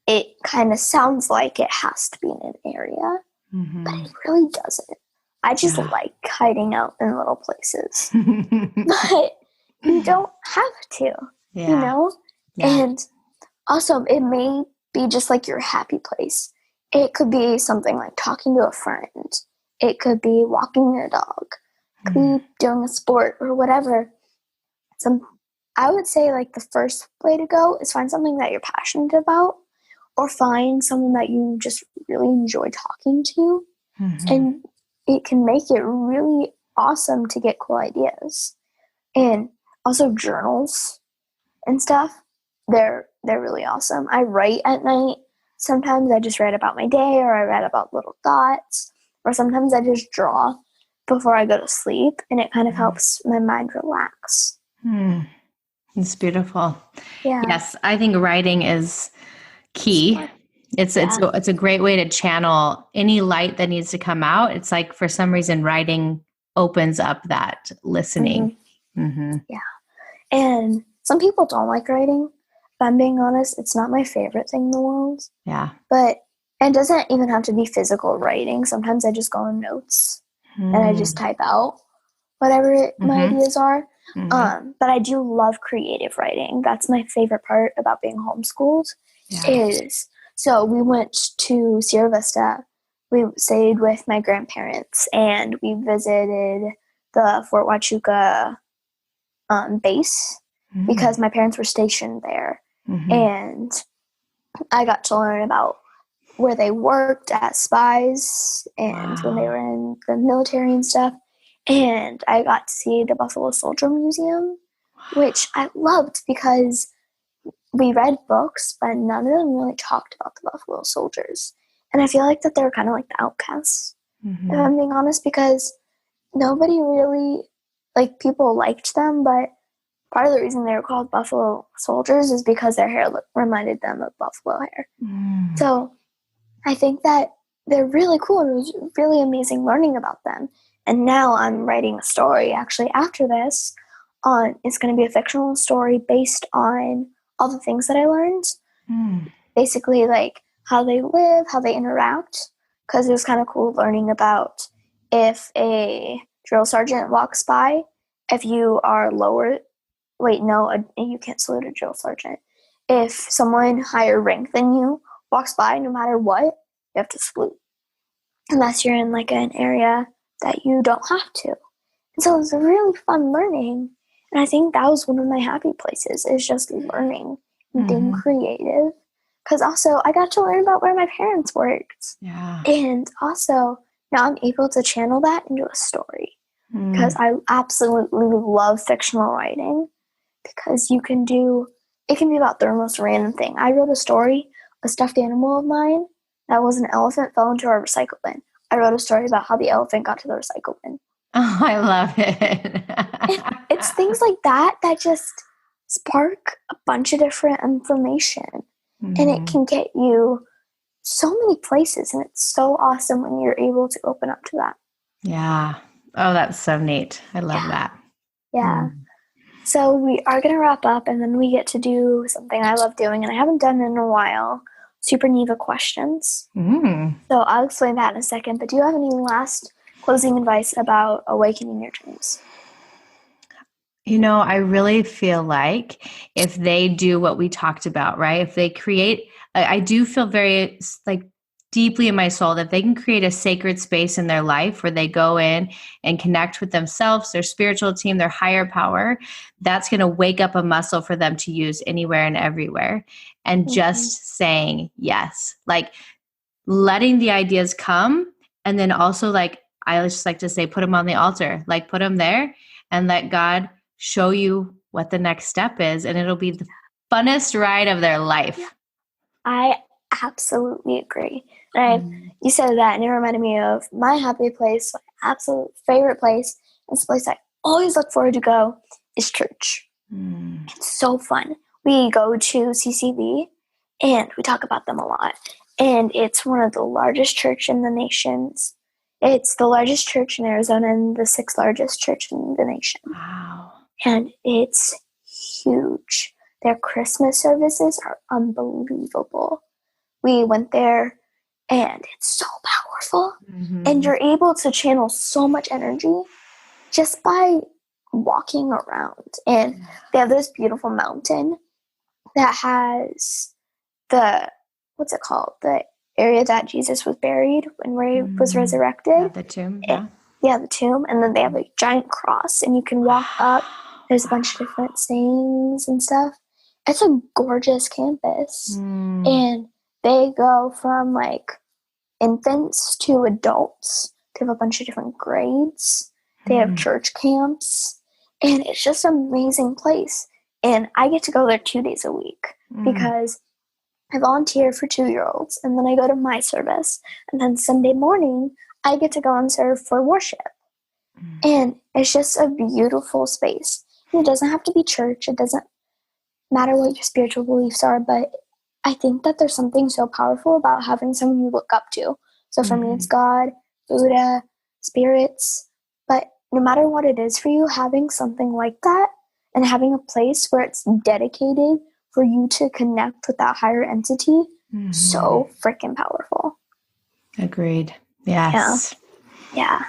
it kind of sounds like it has to be in an area, but it really doesn't. I just like hiding out in little places. But you don't have to, you know? And also, it may be just like your happy place. It could be something like talking to a friend. It could be walking your dog. It could be doing a sport or whatever. I would say like the first way to go is find something that you're passionate about, or find someone that you just really enjoy talking to. And it can make it really awesome to get cool ideas. And also journals and stuff. They're really awesome. I write at night. Sometimes I just write about my day, or I write about little thoughts, or sometimes I just draw before I go to sleep, and it kind of helps my mind relax. It's beautiful. Yeah. Yes, I think writing is key. It's a great way to channel any light that needs to come out. It's like for some reason writing opens up that listening. Yeah. And some people don't like writing. If I'm being honest, it's not my favorite thing in the world. Yeah. But it doesn't even have to be physical writing. Sometimes I just go on notes and I just type out whatever my ideas are. But I do love creative writing. That's my favorite part about being homeschooled. So we went to Sierra Vista. We stayed with my grandparents, and we visited the Fort Huachuca base because my parents were stationed there. And I got to learn about where they worked as spies and when they were in the military and stuff. And I got to see the Buffalo Soldier Museum, which I loved because we read books, but none of them really talked about the Buffalo Soldiers. And I feel like that they were kind of like the outcasts, if I'm being honest, because nobody really, like, people liked them, but part of the reason they were called Buffalo Soldiers is because their hair reminded them of buffalo hair. So I think that they're really cool, and it was really amazing learning about them. And now I'm writing a story, actually, after this. It's going to be a fictional story based on all the things that I learned. Basically, like, how they live, how they interact, because it was kind of cool learning about if a drill sergeant walks by, if you are lower... you can't salute a drill sergeant. If someone higher rank than you walks by, no matter what, you have to salute. Unless you're in like an area that you don't have to. And so it was really fun learning. And I think that was one of my happy places, is just learning and being creative. Because also I got to learn about where my parents worked. And also now I'm able to channel that into a story. Because I absolutely love fictional writing. Because it can be about the most random thing. I wrote a story, a stuffed animal of mine that was an elephant fell into our recycle bin. I wrote a story about how the elephant got to the recycle bin. Oh, I love it. It's things like that that just spark a bunch of different information. And it can get you so many places. And it's so awesome when you're able to open up to that. Yeah. Oh, that's so neat. I love that. Yeah. So we are going to wrap up, and then we get to do something I love doing, and I haven't done in a while, Super Neva questions. So I'll explain that in a second, but do you have any last closing advice about awakening your dreams? You know, I really feel like if they do what we talked about, right? If they create, I do feel very like deeply in my soul that they can create a sacred space in their life where they go in and connect with themselves, their spiritual team, their higher power. That's going to wake up a muscle for them to use anywhere and everywhere. And just saying yes, like letting the ideas come. And then also, like, I just like to say, put them on the altar, like put them there and let God show you what the next step is. And it'll be the funnest ride of their life. I absolutely agree. And you said that, and it reminded me of my happy place. absolute favorite place, it's a place I always look forward to go, is church. It's so fun. We go to CCV and we talk about them a lot. And it's one of the largest church in the nations. It's the largest church in Arizona and the 6th largest church in the nation. Wow. And it's huge. Their Christmas services are unbelievable. We went there and it's so powerful. And you're able to channel so much energy just by walking around. And they have this beautiful mountain that has the, what's it called? The area that Jesus was buried and where he was resurrected. Yeah, the tomb. Yeah. The tomb. And then they have a giant cross and you can walk up. There's a bunch of different sayings and stuff. It's a gorgeous campus. And they go from like infants to adults. They have a bunch of different grades. They have church camps. And it's just an amazing place. And I get to go there 2 days a week because I volunteer for 2-year-olds. And then I go to my service. And then Sunday morning, I get to go and serve for worship. And it's just a beautiful space. And it doesn't have to be church. It doesn't matter what your spiritual beliefs are. But I think that there's something so powerful about having someone you look up to. So for me, it's God, Buddha, spirits. But no matter what it is for you, having something like that and having a place where it's dedicated for you to connect with that higher entity, so freaking powerful. Agreed. Yes. Yeah.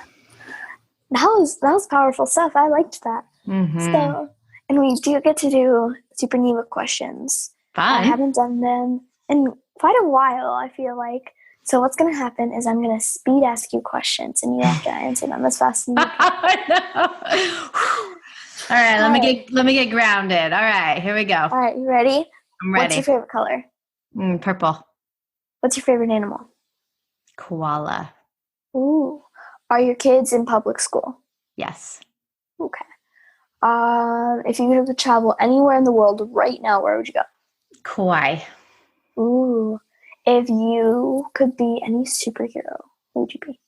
That was powerful stuff. I liked that. So, and we do get to do Super Neva questions. Fun. I haven't done them in quite a while, I feel like. So what's going to happen is I'm going to speed ask you questions, and you have to answer them as fast as you can. All right, let me get grounded. All right, here we go. All right, you ready? I'm ready. What's your favorite color? Purple. What's your favorite animal? Koala. Ooh. Are your kids in public school? Yes. Okay. If you could travel anywhere in the world right now, where would you go? Kauai. Ooh. If you could be any superhero, who would you be?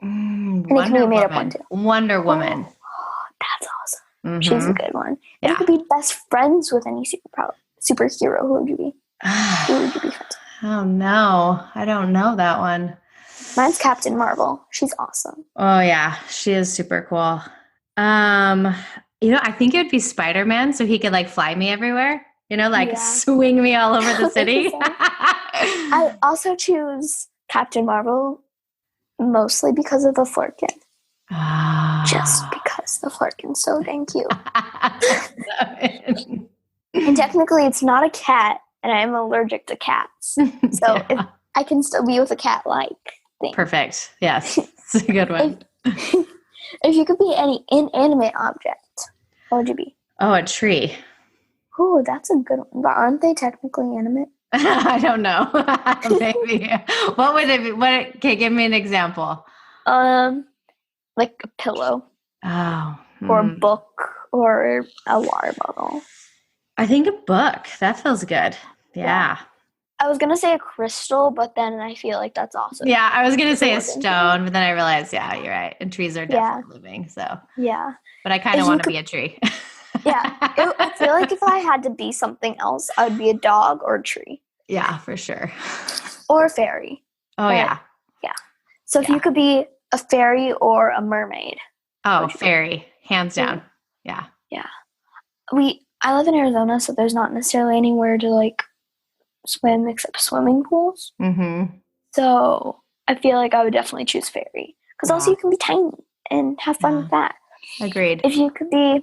Wonder Woman. Wonder Woman. Oh, that's awesome. She's a good one. If you could be best friends with any superhero, who would you be? Who would you be friends with? Oh, no. I don't know that one. Mine's Captain Marvel. She's awesome. Oh, yeah. She is super cool. I think it would be Spider-Man so he could like fly me everywhere. Swing me all over the city. I also choose Captain Marvel mostly because of the Flurkin. Just because the Flurkin's so dang cute. And technically it's not a cat, and I'm allergic to cats. So if I can still be with a cat-like thing. Perfect. Yes. It's a good one. If you could be any inanimate object, what would you be? Oh, a tree. Oh, that's a good one. But aren't they technically animate? I don't know. Maybe. What would it be? Okay, give me an example. Like a pillow. Oh. Or a book or a water bottle. I think a book. That feels good. Yeah. I was going to say a crystal, but then I feel like that's awesome. Yeah, I was going to say a stone, but then I realized, yeah, you're right. And trees are definitely living, so. Yeah. But I kind of want to be a tree. I feel like if I had to be something else, I would be a dog or a tree. Yeah, for sure. Or a fairy. Oh, yeah. Yeah. So if you could be a fairy or a mermaid. Oh, fairy. Hands down. Yeah. Yeah. I live in Arizona, so there's not necessarily anywhere to like swim except swimming pools. So I feel like I would definitely choose fairy. Because also you can be tiny and have fun with that. Agreed. If you could be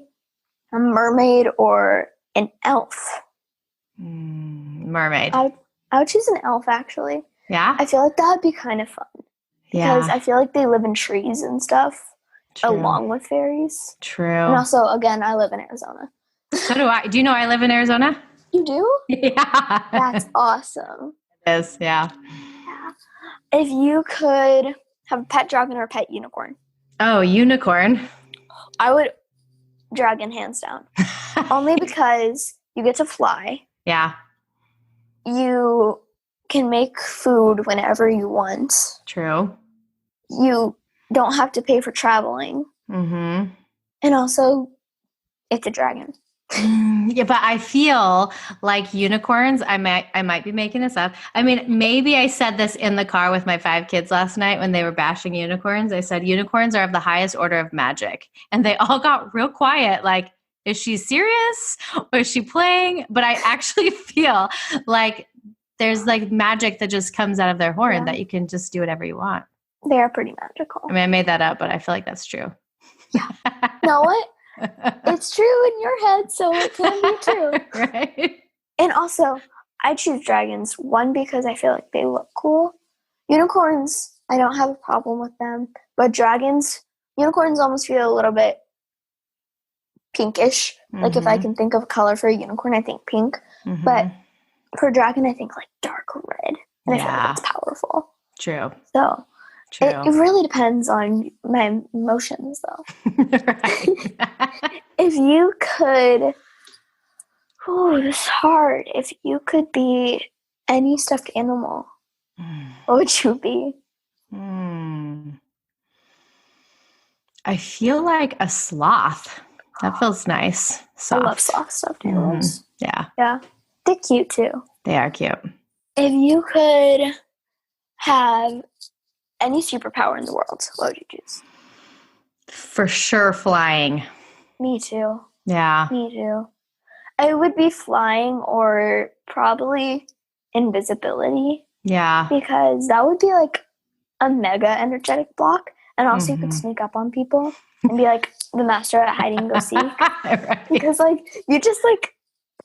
a mermaid or an elf. Mermaid. I would choose an elf, actually. Yeah? I feel like that would be kind of fun. Because I feel like they live in trees and stuff. True. Along with fairies. True. And also, again, I live in Arizona. So do I. Do you know I live in Arizona? You do? Yeah. That's awesome. It is, yeah. If you could have a pet dragon or a pet unicorn. Oh, unicorn. I would dragon hands down. Only because you get to fly. Yeah. You can make food whenever you want. True. You don't have to pay for traveling. Mm-hmm. And also, it's a dragon. Yeah, but I feel like unicorns, I might be making this up. I mean, maybe I said this in the car with my 5 kids last night when they were bashing unicorns. I said, unicorns are of the highest order of magic. And they all got real quiet. Like, is she serious or is she playing? But I actually feel like there's like magic that just comes out of their horn that you can just do whatever you want. They are pretty magical. I mean, I made that up, but I feel like that's true. Know what? It's true in your head, so it can be true. Right. And also, I choose dragons, one, because I feel like they look cool. Unicorns, I don't have a problem with them. But unicorns almost feel a little bit pinkish. Mm-hmm. Like if I can think of a color for a unicorn, I think pink. Mm-hmm. But for a dragon, I think like dark red. And I feel like it's powerful. True. So it really depends on my emotions, though. If you could, this is hard. If you could be any stuffed animal, what would you be? I feel like a sloth. That feels nice. Soft. I love soft stuffed animals. Yeah. Yeah. They're cute, too. They are cute. If you could have any superpower in the world, what would you choose? For sure, flying. Me too. Yeah. Me too. It would be flying or probably invisibility. Yeah. Because that would be like a mega energetic block. And also you could sneak up on people and be like the master at hide and go seek. Right. Because like you just like,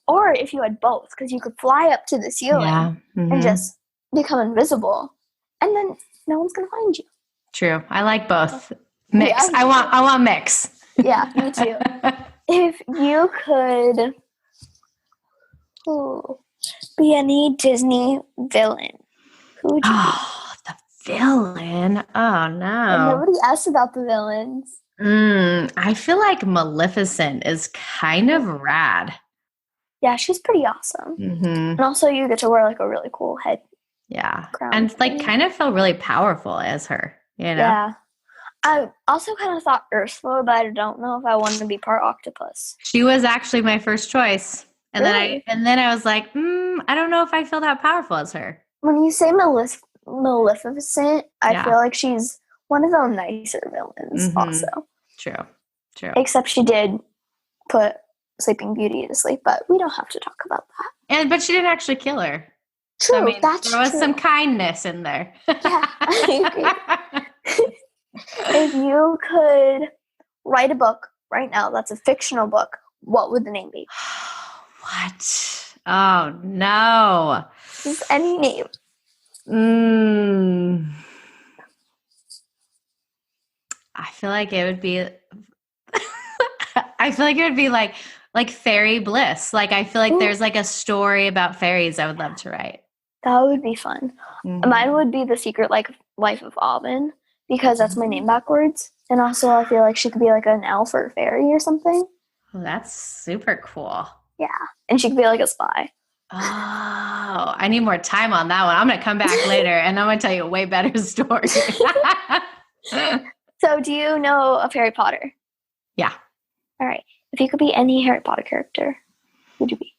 or if you had both, because you could fly up to the ceiling and just become invisible. And then no one's going to find you. True. I like both. Mix. Yeah. I want mix. Yeah, me too. If you could be any Disney villain, who would you be? The villain? Oh, no. And nobody asked about the villains. I feel like Maleficent is kind of rad. Yeah, she's pretty awesome. Mm-hmm. And also you get to wear like a really cool head. Yeah. And like kind of feel really powerful as her, you know? Yeah. I also kind of thought Ursula, but I don't know if I wanted to be part octopus. She was actually my first choice. And really? then I was like, I don't know if I feel that powerful as her. When you say Maleficent, I feel like she's one of the nicer villains also. True. Except she did put Sleeping Beauty to sleep, but we don't have to talk about that. But she didn't actually kill her. True, so, I mean, that's there was true. some kindness in there. Yeah, I agree. If you could write a book right now that's a fictional book, what would the name be? What? Oh, no. Just any name. I feel like it would be like fairy bliss. Like I feel like there's like a story about fairies I would love to write. That would be fun. Mine would be The Secret Life of Awaken, because that's my name backwards. And also I feel like she could be like an elf or a fairy or something. Oh, that's super cool. Yeah. And she could be like a spy. Oh, I need more time on that one. I'm going to come back later and I'm going to tell you a way better story. So do you know of Harry Potter? Yeah. All right. If you could be any Harry Potter character, who would you be?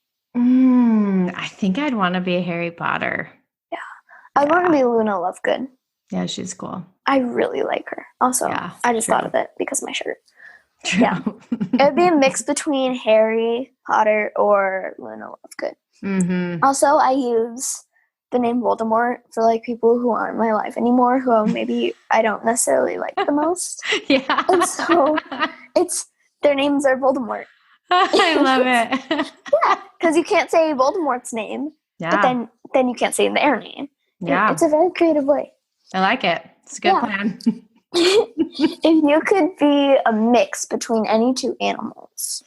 I think I'd want to be a Harry Potter. Yeah. I'd want to be Luna Lovegood. Yeah, she's cool. I really like her. Also, I just thought of it because of my shirt. True. Yeah. It would be a mix between Harry Potter or Luna Lovegood. Also, I use the name Voldemort for like people who aren't in my life anymore, who maybe I don't necessarily like the most. Yeah. And so their names are Voldemort. I love it. Yeah, because you can't say Voldemort's name, but then you can't say their name. Yeah. It's a very creative way. I like it. It's a good plan. If you could be a mix between any two animals,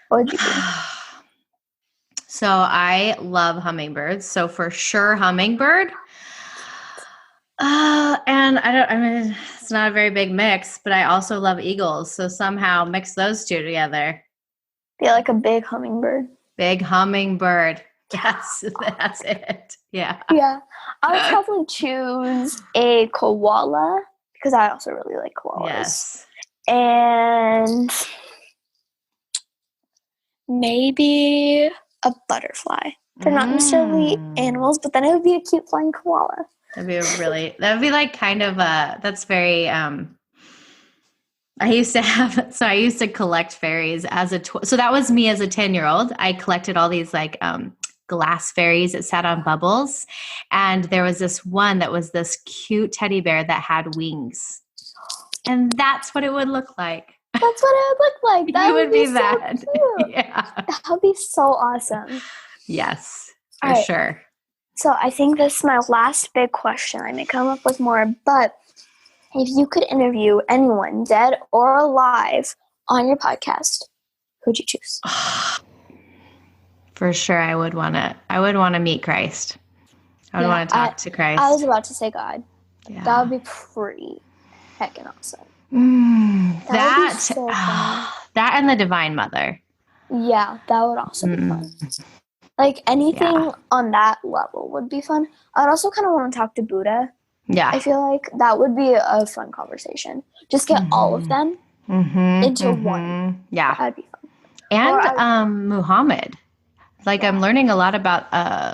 what would you be? So I love hummingbirds. So for sure, hummingbird. And it's not a very big mix, but I also love eagles. So somehow mix those two together. Be like a big hummingbird. Big hummingbird. Yes, that's it. Yeah. Yeah. I would probably choose a koala because I also really like koalas. Yes. And maybe a butterfly. They're not necessarily animals, but then it would be a cute flying koala. That would be like kind of that's very, I used to collect fairies as so that was me as a 10-year-old. I collected all these like, glass fairies that sat on bubbles. And there was this one that was this cute teddy bear that had wings. And that's what it would look like. That's what it would look like. That would be that. So cute. Yeah. That would be so awesome. Yes, for sure. So I think this is my last big question. I may come up with more, but if you could interview anyone, dead or alive, on your podcast, who'd you choose? For sure, I would want to meet Christ. I would want to talk to Christ. I was about to say God. Yeah. That would be pretty heckin' awesome. That would be so fun. That and the Divine Mother. Yeah, that would also be fun. Like anything on that level would be fun. I'd also kind of want to talk to Buddha. Yeah. I feel like that would be a fun conversation. Just get all of them into one. Yeah. That'd be fun. And Muhammad. Like I'm learning a lot about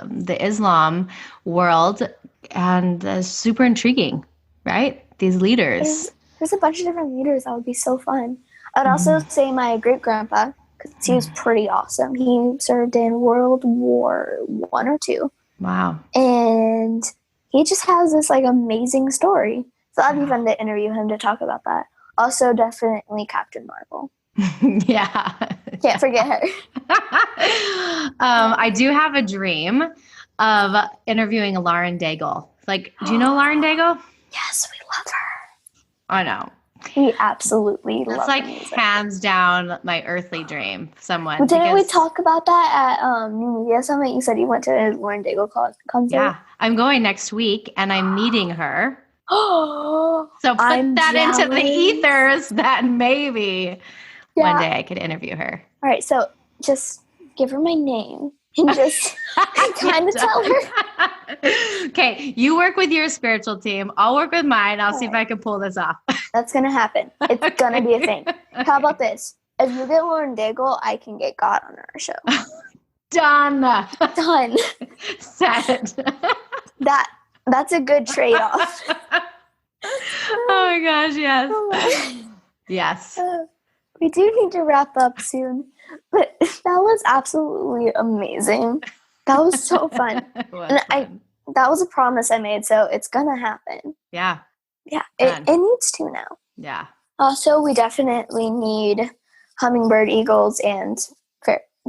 the Islam world, and super intriguing, right? These leaders. There's a bunch of different leaders. That would be so fun. I'd also say my great-grandpa, because he was pretty awesome. He served in World War I or II. Wow. And he just has this like amazing story. So that'd be fun to interview him to talk about that. Also, definitely Captain Marvel. Yeah. Can't forget her. I do have a dream of interviewing Lauren Daigle. Like, do you know Lauren Daigle? Yes, we love her. I know. We absolutely love her. That's like music. hands down my earthly dream. Someone. Well, didn't we talk about that at New Media Summit? You said you went to a Lauren Daigle concert. Yeah, I'm going next week, and I'm meeting her. Oh, So put I'm that jealous. into the ethers that maybe one day I could interview her. All right, so just give her my name and just kind of tell her. Okay, you work with your spiritual team. I'll work with mine. I'll see if I can pull this off. That's going to happen. It's going to be a thing. How about this? If you get Lauren Daigle, I can get God on our show. Done. Done. Set. That's a good trade-off. Oh my gosh, yes. Yes. We do need to wrap up soon, but that was absolutely amazing. That was so fun. That was a promise I made, so it's gonna happen. Yeah. Yeah, it needs to now. Yeah. Also, we definitely need hummingbird eagles and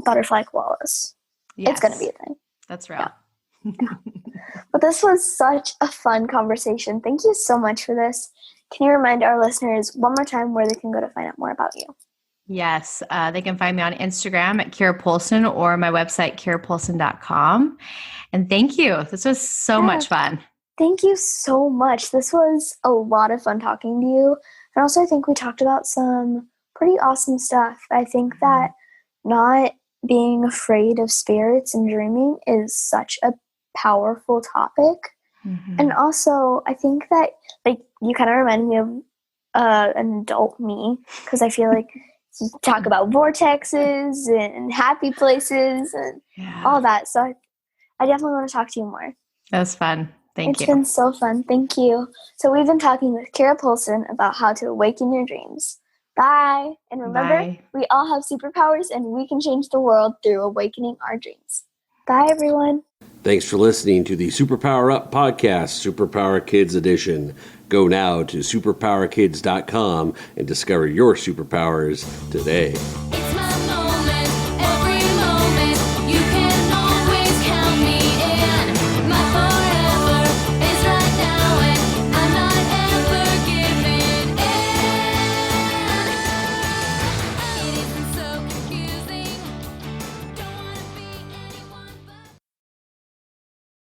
butterfly koalas. Yes. It's gonna be a thing. That's real. Yeah. But this was such a fun conversation. Thank you so much for this. Can you remind our listeners one more time where they can go to find out more about you? Yes. They can find me on Instagram at Keira Poulsen or my website, KeiraPoulsen.com. And thank you. This was so much fun. Thank you so much. This was a lot of fun talking to you. And also, I think we talked about some pretty awesome stuff. I think that not being afraid of spirits and dreaming is such a powerful topic. And also, I think that like you kind of reminded me of an adult me, because I feel like you talk about vortexes and happy places and all that. So I definitely want to talk to you more. That was fun. Thank you. It's been so fun. Thank you. So we've been talking with Keira Poulsen about how to awaken your dreams. Bye. And remember, we all have superpowers and we can change the world through awakening our dreams. Bye, everyone. Thanks for listening to the Superpower Up podcast, Superpower Kids Edition. Go now to superpowerkids.com and discover your superpowers today. It's my